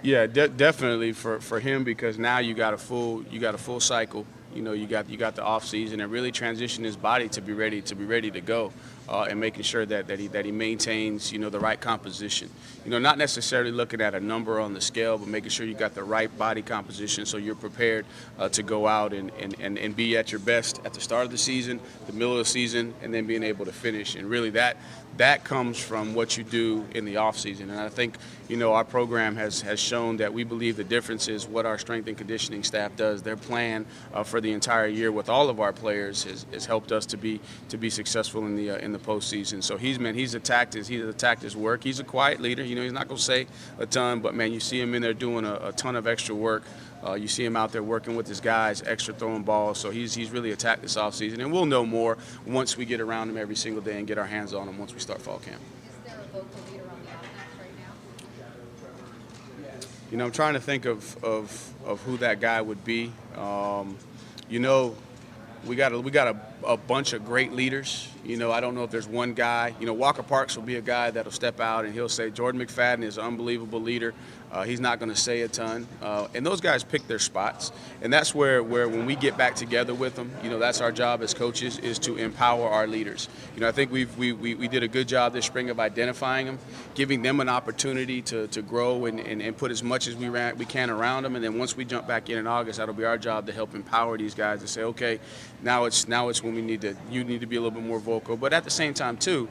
Yeah, definitely for him because now you got a full cycle. You got the off season and really transition his body to be ready to go, and making sure that he maintains the right composition. Not necessarily looking at a number on the scale, but making sure you got the right body composition so you're prepared to go out and be at your best at the start of the season, the middle of the season, and then being able to finish. And really that comes from what you do in the off season. And I think our program has shown that we believe the difference is what our strength and conditioning staff does. Their plan for the entire year with all of our players has helped us to be successful in the postseason. So he's attacked his work. He's a quiet leader. He's not going to say a ton, but man, you see him in there doing a ton of extra work. You see him out there working with his guys, extra throwing balls. So he's really attacked this offseason. And we'll know more once we get around him every single day and get our hands on him once we start fall camp. Is there a vocal leader on the offense right now? I'm trying to think of who that guy would be. You know, we got a bunch of great leaders. I don't know if there's one guy. Walker Parks will be a guy that'll step out and he'll say Jordan McFadden is an unbelievable leader. He's not going to say a ton, and those guys pick their spots, and that's where when we get back together with them, that's our job as coaches is to empower our leaders. I think we did a good job this spring of identifying them, giving them an opportunity to grow and put as much as we can around them, and then once we jump back in August, that'll be our job to help empower these guys to say, okay, now it's when you need to be a little bit more vocal, but at the same time too,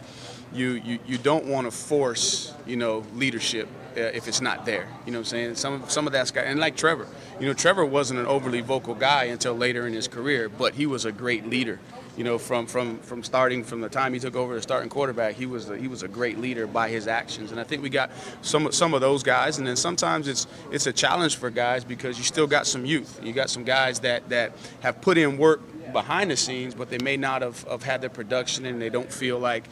you don't want to force leadership if it's not there. You know what I'm saying? Some of that's got, and like Trevor. Trevor wasn't an overly vocal guy until later in his career, but he was a great leader. From starting from the time he took over as starting quarterback, he was a great leader by his actions. And I think we got some of those guys. And then sometimes it's a challenge for guys because you still got some youth. You got some guys that have put in work behind the scenes, but they may not have had the production, and they don't feel like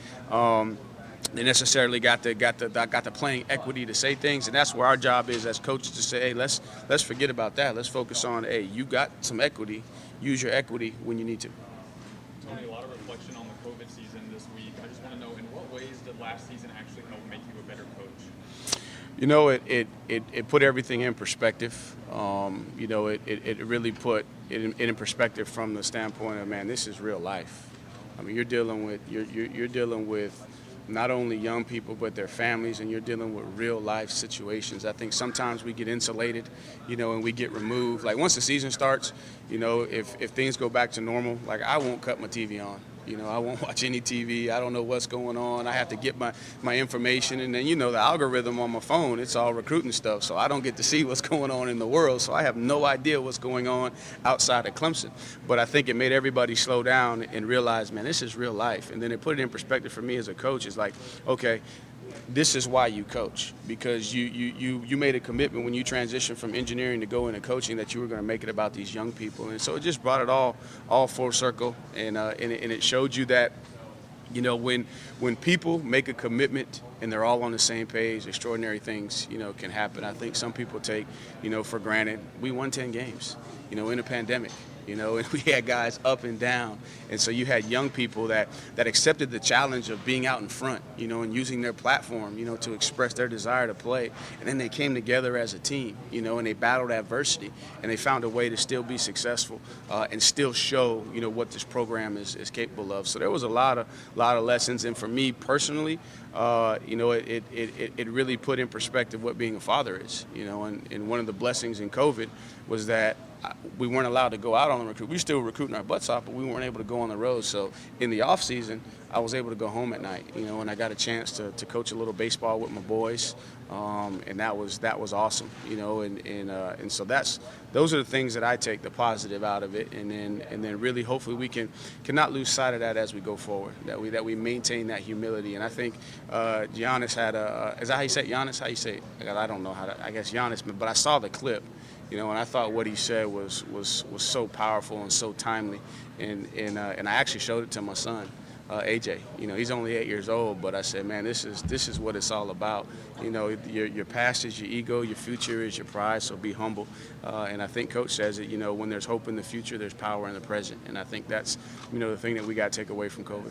they necessarily got the playing equity to say things. And that's where our job is as coaches to say, hey, let's forget about that. Let's focus on, hey, you got some equity. Use your equity when you need to. Tony, a lot of reflection on the COVID season this week. I just want to know, in what ways did last season actually help make you a better coach? It put everything in perspective. It really put it in perspective from the standpoint of, man, this is real life. I mean, you're dealing with not only young people but their families, and you're dealing with real life situations. I think sometimes we get insulated, and we get removed. Like once the season starts, if things go back to normal, like I won't cut my TV on. I won't watch any TV. I don't know what's going on. I have to get my information. And then, the algorithm on my phone, it's all recruiting stuff. So I don't get to see what's going on in the world. So I have no idea what's going on outside of Clemson. But I think it made everybody slow down and realize, man, this is real life. And then it put it in perspective for me as a coach. It's like, okay, this is why you coach, because you made a commitment when you transitioned from engineering to go into coaching that you were going to make it about these young people. And so it just brought it all full circle, and it showed you that when people make a commitment and they're all on the same page, extraordinary things can happen. I think some people take for granted we won 10 games in a pandemic. And we had guys up and down. And so you had young people that accepted the challenge of being out in front, and using their platform, to express their desire to play. And then they came together as a team, and they battled adversity. And they found a way to still be successful and still show, what this program is capable of. So there was a lot of lessons. And for me personally, it really put in perspective what being a father is, and one of the blessings in COVID was that we weren't allowed to go out on the recruit. We were still recruiting our butts off, but we weren't able to go on the road. So in the off season, I was able to go home at night, and I got a chance to coach a little baseball with my boys, and that was awesome, and so those are the things that I take the positive out of it, and then really hopefully we cannot lose sight of that as we go forward, that we maintain that humility. And I think Giannis had is that how you say it? Giannis? How you say it? I don't know how to. I guess Giannis, but I saw the clip. And I thought what he said was so powerful and so timely, and I actually showed it to my son, AJ. He's only 8 years old, but I said, man, this is what it's all about. Your past is your ego, your future is your pride. So be humble. And I think Coach says it. When there's hope in the future, there's power in the present. And I think that's the thing that we got to take away from COVID. Tony,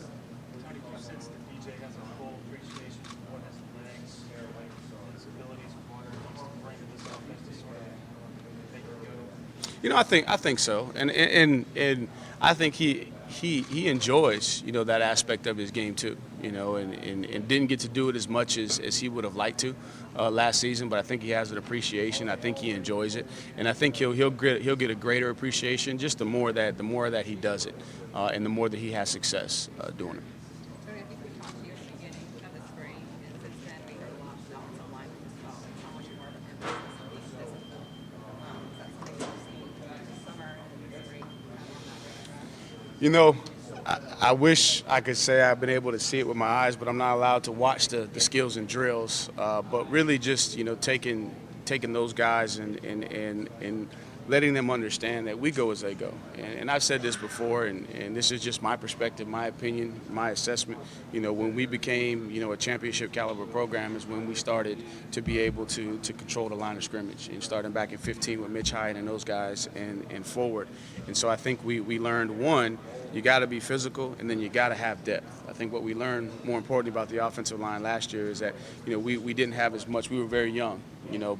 do you sense that DJ has a full appreciation for what his legs, his abilities, what he wants to bring to this offense? I think so, and I think he enjoys that aspect of his game too, and didn't get to do it as much as he would have liked to last season, but I think he has an appreciation. I think he enjoys it, and I think he'll get a greater appreciation just the more that he does it, and the more that he has success doing it. Tony, I think we talked to you at the beginning of the spring, and since then we heard a lot about the line with this fall. How much more of an emphasis on being physical? Is that something you've seen this summer and in the spring? I wish I could say I've been able to see it with my eyes, but I'm not allowed to watch the skills and drills. But really just, taking those guys and letting them understand that we go as they go. And I've said this before, and this is just my perspective, my opinion, my assessment. When we became, a championship caliber program is when we started to be able to control the line of scrimmage, and starting back in 15 with Mitch Hyatt and those guys and forward. And so I think we learned, one, you got to be physical, and then you got to have depth. I think what we learned more importantly about the offensive line last year is that, we didn't have as much. We were very young,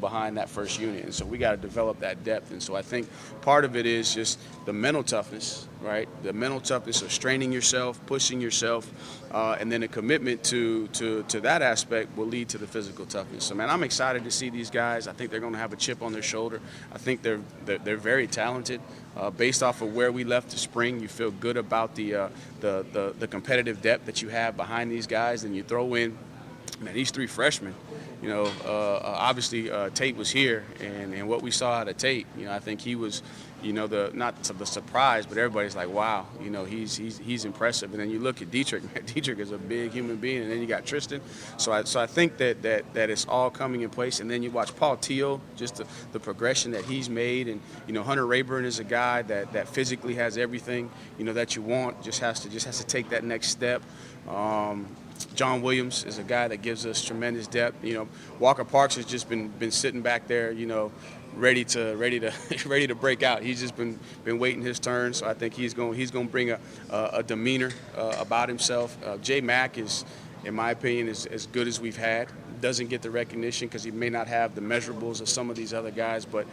behind that first unit. And so we got to develop that depth. And so I think part of it is just the mental toughness, right? The mental toughness of straining yourself, pushing yourself, and then a commitment to that aspect will lead to the physical toughness. So, man, I'm excited to see these guys. I think they're going to have a chip on their shoulder. I think they're very talented. Based off of where we left the spring, you feel good about the competitive depth that you have behind these guys. And you throw in, man, these three freshmen. Obviously Tate was here, and what we saw out of Tate, I think he was, not the surprise, but everybody's like, wow, he's impressive. And then you look at Dietrich. Man, Dietrich is a big human being, and then you got Tristan. So I think that it's all coming in place. And then you watch Paul Teal, just the progression that he's made, and Hunter Rayburn is a guy that physically has everything that you want. Just has to take that next step. John Williams is a guy that gives us tremendous depth. Walker Parks has just been sitting back there, ready to break out. He's just been waiting his turn. So I think he's going to bring a demeanor about himself. J Mack is, in my opinion, is as good as we've had. Doesn't get the recognition because he may not have the measurables of some of these other guys, but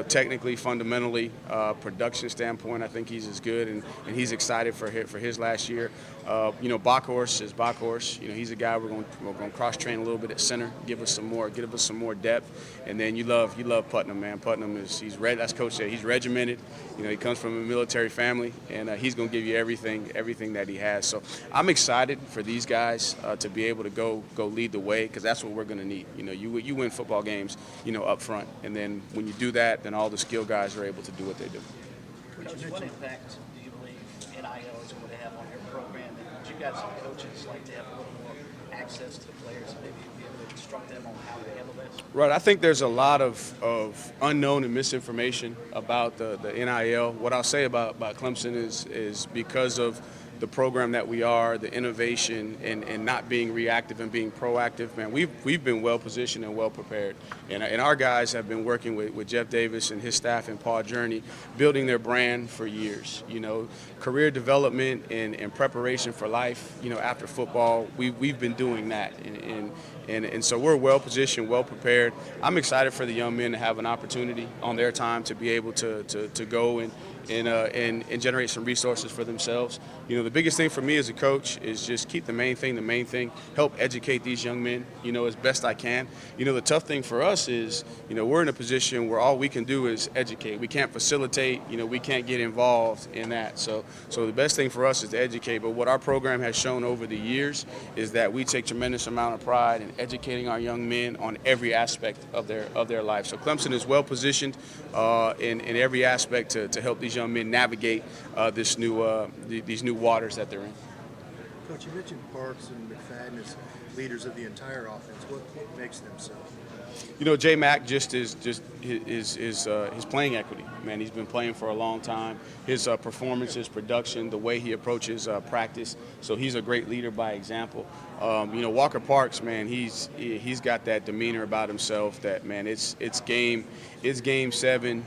technically, fundamentally, production standpoint, I think he's as good, and he's excited for his last year. Backhorse is Backhorse. He's a guy we're going to cross train a little bit at center, give us some more depth, and then you love Putnam, man. Putnam he's red. That's Coach said. He's regimented. He comes from a military family, and he's going to give you everything that he has. So I'm excited for these guys to be able to go lead the way, because that's what we're going to need. You win football games, up front, and then when you do that, then all the skill guys are able to do what they do. Coach, what impact do you believe NIL is going to have on your program? And would you guys as coaches like to have a little more access to the players and maybe be able to instruct them on how to handle this? Right. I think there's a lot of unknown and misinformation about the NIL. What I'll say about Clemson is because of the program that we are, the innovation, and not being reactive and being proactive, man, we've been well positioned and well prepared. And our guys have been working with Jeff Davis and his staff and Paul Journey, building their brand for years. Career development and preparation for life, after football, we've been doing that. And so we're well positioned, well prepared. I'm excited for the young men to have an opportunity on their time to be able to go and generate some resources for themselves. The biggest thing for me as a coach is just keep the main thing, help educate these young men, as best I can. The tough thing for us is, we're in a position where all we can do is educate. We can't facilitate, we can't get involved in that. So the best thing for us is to educate. But what our program has shown over the years is that we take tremendous amount of pride in educating our young men on every aspect of their life. So Clemson is well positioned in every aspect to help these young men navigate these new waters that they're in. Coach, you mentioned Parks and McFadden as leaders of the entire offense. What makes them so? J Mack is his playing equity. Man, he's been playing for a long time. His performance, his production, the way he approaches practice. So he's a great leader by example. Walker Parks, man, he's got that demeanor about himself that, man, it's game 7.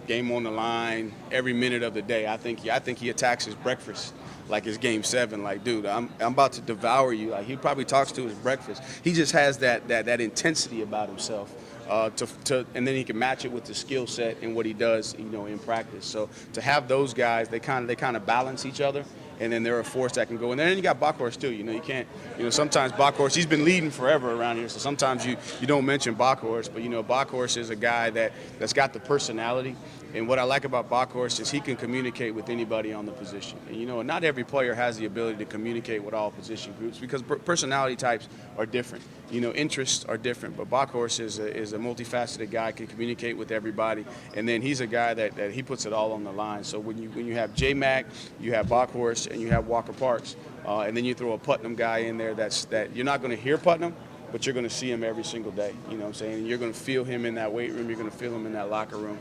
Game on the line every minute of the day. I think he attacks his breakfast like it's game 7. Like, dude, I'm about to devour you. Like, he probably talks to his breakfast. He just has that intensity about himself. and then he can match it with the skill set and what he does, in practice. So to have those guys, they kind of balance each other. And then they're a force that can go. And then you got Backhorst too. You can't. Sometimes Backhorst, he's been leading forever around here. So sometimes you don't mention Backhorst, but Backhorst is a guy that's got the personality. And what I like about Backhorst is he can communicate with anybody on the position. And not every player has the ability to communicate with all position groups because personality types are different. Interests are different. But Backhorst is a multifaceted guy, can communicate with everybody. And then he's a guy that he puts it all on the line. So when you have J-Mac, you have Backhorst, and you have Walker Parks, and then you throw a Putnam guy in there that you're not going to hear Putnam, but you're going to see him every single day. You know what I'm saying? You're going to feel him in that weight room. You're going to feel him in that locker room.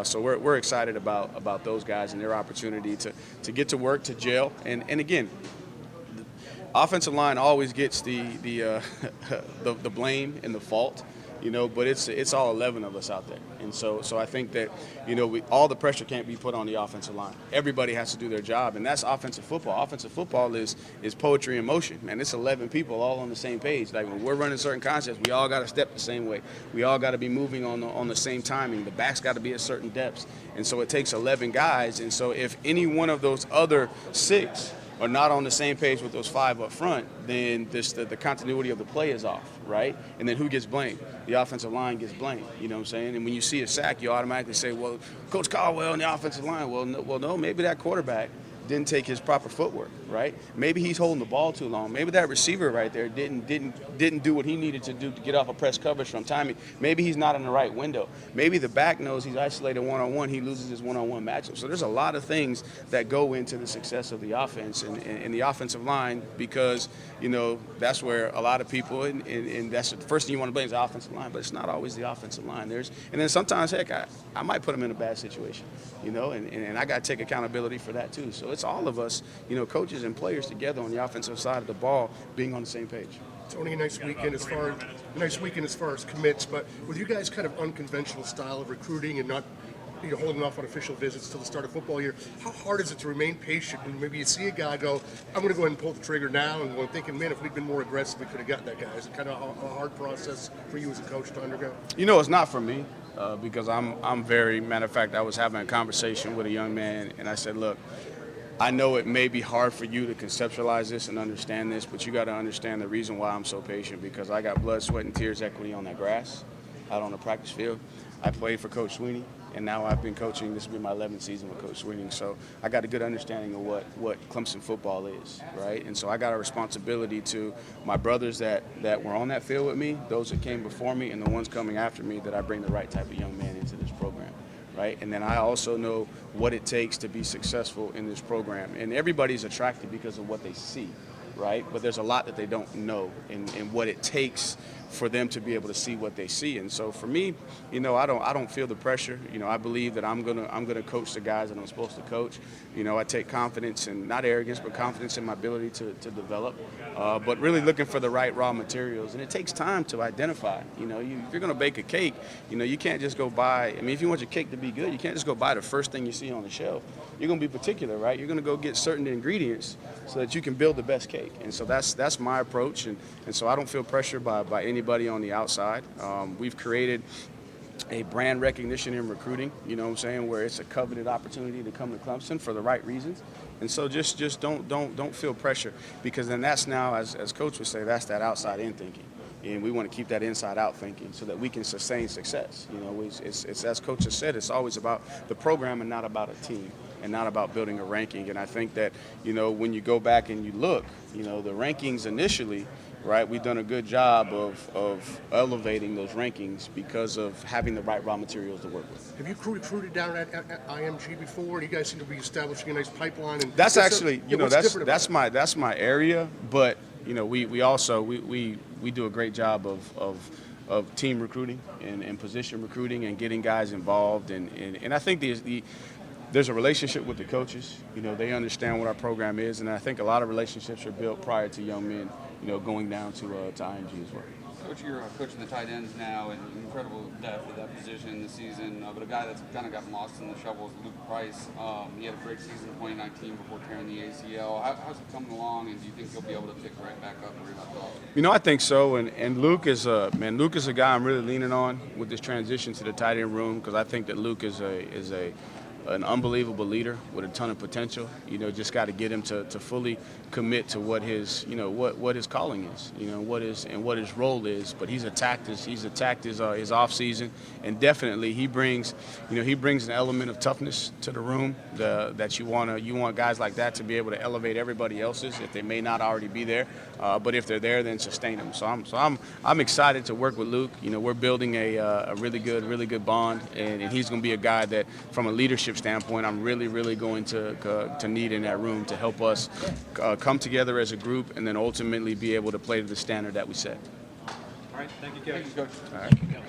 So we're excited about those guys and their opportunity to get to work, to gel. And again, the offensive line always gets the blame and the fault. But it's all 11 of us out there. And so I think that, all the pressure can't be put on the offensive line. Everybody has to do their job, and that's offensive football. Offensive football is poetry in motion, man. It's 11 people all on the same page. Like when we're running certain concepts, we all got to step the same way. We all got to be moving on the same timing. The backs got to be at certain depths. And so it takes 11 guys. And so if any one of those other 6 are not on the same page with those 5 up front, then the continuity of the play is off, right? And then who gets blamed? The offensive line gets blamed, you know what I'm saying? And when you see a sack, you automatically say, well, Coach Caldwell and the offensive line. Well, no, maybe that quarterback didn't take his proper footwork, right? Maybe he's holding the ball too long. Maybe that receiver right there didn't do what he needed to do to get off a press coverage from timing. Maybe he's not in the right window. Maybe the back knows he's isolated one-on-one. He loses his one-on-one matchup. So there's a lot of things that go into the success of the offense and the offensive line because, that's where a lot of people, and that's the first thing you want to blame is the offensive line, but it's not always the offensive line. And then sometimes, heck, I might put them in a bad situation, and I got to take accountability for that too. So it's all of us, coaches and players together on the offensive side of the ball being on the same page. Tony, a nice weekend as far as commits, but with you guys' kind of unconventional style of recruiting and not holding off on official visits till the start of football year, how hard is it to remain patient when maybe you see a guy go, I'm going to go ahead and pull the trigger now, and we're thinking, man, if we'd been more aggressive, we could have got that guy. Is it kind of a hard process for you as a coach to undergo? It's not for me because I'm very, matter of fact, I was having a conversation with a young man, and I said, look, I know it may be hard for you to conceptualize this and understand this, but you got to understand the reason why I'm so patient because I got blood, sweat, and tears equity on that grass out on the practice field. I played for Coach Sweeney, and now I've been coaching. This will be my 11th season with Coach Sweeney. So I got a good understanding of what Clemson football is, right? And so I got a responsibility to my brothers that were on that field with me, those that came before me, and the ones coming after me, that I bring the right type of young man into this program. Right? And then I also know what it takes to be successful in this program. And everybody's attracted because of what they see, right? But there's a lot that they don't know and what it takes for them to be able to see what they see. And so for me, I don't feel the pressure. I believe that I'm gonna coach the guys that I'm supposed to coach. I take confidence and not arrogance, but confidence in my ability to develop. But really looking for the right raw materials, and it takes time to identify. If you're gonna bake a cake, you can't just go buy. If you want your cake to be good, you can't just go buy the first thing you see on the shelf. You're gonna be particular, right? You're gonna go get certain ingredients so that you can build the best cake. And so that's my approach, and so I don't feel pressured by anybody on the outside. We've created a brand recognition in recruiting, where it's a coveted opportunity to come to Clemson for the right reasons. And so just don't feel pressure, because then that's now, as Coach would say, that's that outside in thinking. And we want to keep that inside out thinking so that we can sustain success. It's as Coach has said, it's always about the program and not about a team and not about building a ranking. And I think that, when you go back and you look, the rankings initially, right, we've done a good job of elevating those rankings because of having the right raw materials to work with. Have you recruited down at IMG before? And you guys seem to be establishing a nice pipeline. And that's actually, that's my area, but we also do a great job of team recruiting and position recruiting and getting guys involved, and I think there's a relationship with the coaches. They understand what our program is, and I think a lot of relationships are built prior to young men, going down to IMG as well. Coach, you're coaching the tight ends now, and incredible depth at that position this season. But a guy that's kind of gotten lost in the shuffle is Luke Price. He had a great season in 2019 before tearing the ACL. How's it coming along, and do you think he'll be able to pick right back up where he left off? You know, I think so. And Luke is a guy I'm really leaning on with this transition to the tight end room, because I think that Luke is an unbelievable leader with a ton of potential. You know, just got to get him to fully commit to what his what his calling is. You know, what his role is. But he's attacked his off season, and definitely he brings an element of toughness to the room that you want guys like that to be able to elevate everybody else's if they may not already be there. But if they're there, then sustain them. So I'm excited to work with Luke. You know, we're building a really good bond, and he's going to be a guy that, from a leadership standpoint, I'm really going to need in that room to help us come together as a group, and then ultimately be able to play to the standard that we set. All right, thank you, Coach. Thank you, Coach. All right.